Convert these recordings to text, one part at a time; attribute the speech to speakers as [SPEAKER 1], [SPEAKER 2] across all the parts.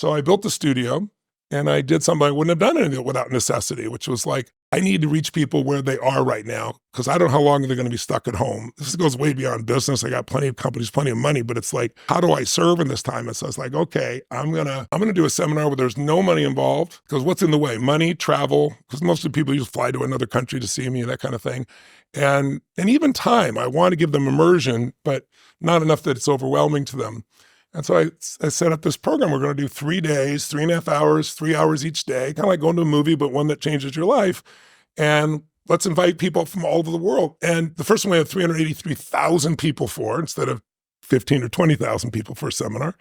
[SPEAKER 1] So I built the studio and I did something I wouldn't have done anything without necessity, which was like, I need to reach people where they are right now because I don't know how long they're going to be stuck at home. This goes way beyond business. I got plenty of companies, plenty of money, but it's like, how do I serve in this time? And so I was like, okay, I'm gonna do a seminar where there's no money involved because what's in the way? Money, travel, because most of the people just fly to another country to see me, that kind of thing, and even time. I want to give them immersion, but not enough that it's overwhelming to them. And so I set up this program. We're going to do 3 days, 3.5 hours, 3 hours each day, kind of like going to a movie, but one that changes your life. And let's invite people from all over the world. And the first one we had 383,000 people for instead of 15 or 20,000 people for a seminar.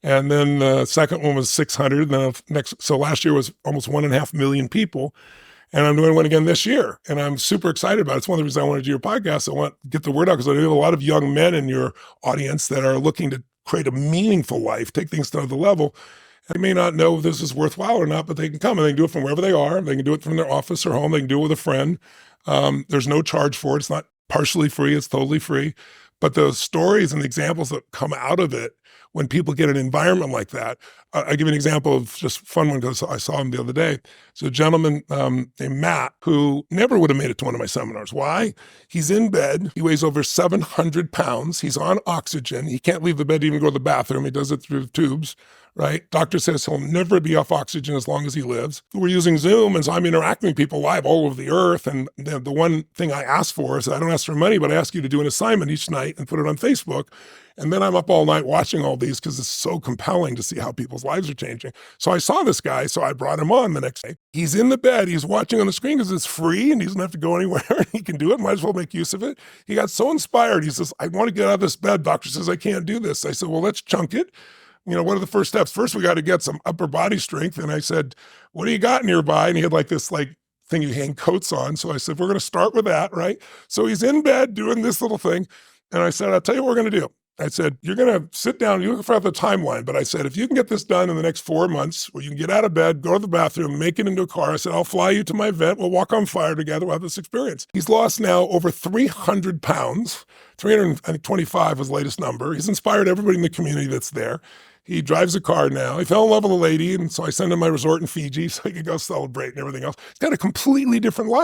[SPEAKER 1] And then the second one was 600. And then so last year was almost 1.5 million people. And I'm doing one again this year. And I'm super excited about it. It's one of the reasons I want to do your podcast. I want to get the word out because I have a lot of young men in your audience that are looking to create a meaningful life, take things to another level. They may not know if this is worthwhile or not, but they can come and they can do it from wherever they are. They can do it from their office or home. They can do it with a friend. There's no charge for it. It's not partially free. It's totally free. But the stories and the examples that come out of it when people get an environment like that, I give you an example of just a fun one because I saw him the other day. So a gentleman named Matt who never would have made it to one of my seminars. Why? He's in bed. He weighs over 700 pounds. He's on oxygen. He can't leave the bed to even go to the bathroom. He does it through the tubes, right? Doctor says he'll never be off oxygen as long as he lives. We're using Zoom, and so I'm interacting with people live all over the earth. And the one thing I ask for is I don't ask for money, but I ask you to do an assignment each night and put it on Facebook. And then I'm up all night watching all these because it's so compelling to see how people's lives are changing. So I saw this guy, so I brought him on the next day. He's in the bed, he's watching on the screen because it's free and he doesn't have to go anywhere. He can do it, might as well make use of it. He got so inspired. He says, I want to get out of this bed. Doctor says, I can't do this. I said, well, let's chunk it. What are the first steps? First, we got to get some upper body strength. And I said, what do you got nearby? And he had like this thing you hang coats on. So I said, we're going to start with that, right? So he's in bed doing this little thing. And I said, I'll tell you what we're going to do. I said, you're going to sit down, you're looking for the timeline. But I said, if you can get this done in the next 4 months, where you can get out of bed, go to the bathroom, make it into a car, I said, I'll fly you to my event. We'll walk on fire together. We'll have this experience. He's lost now over 300 pounds, 325 was the latest number. He's inspired everybody in the community that's there. He drives a car now. He fell in love with a lady, and so I sent him my resort in Fiji so he could go celebrate and everything else. He's got a completely different life.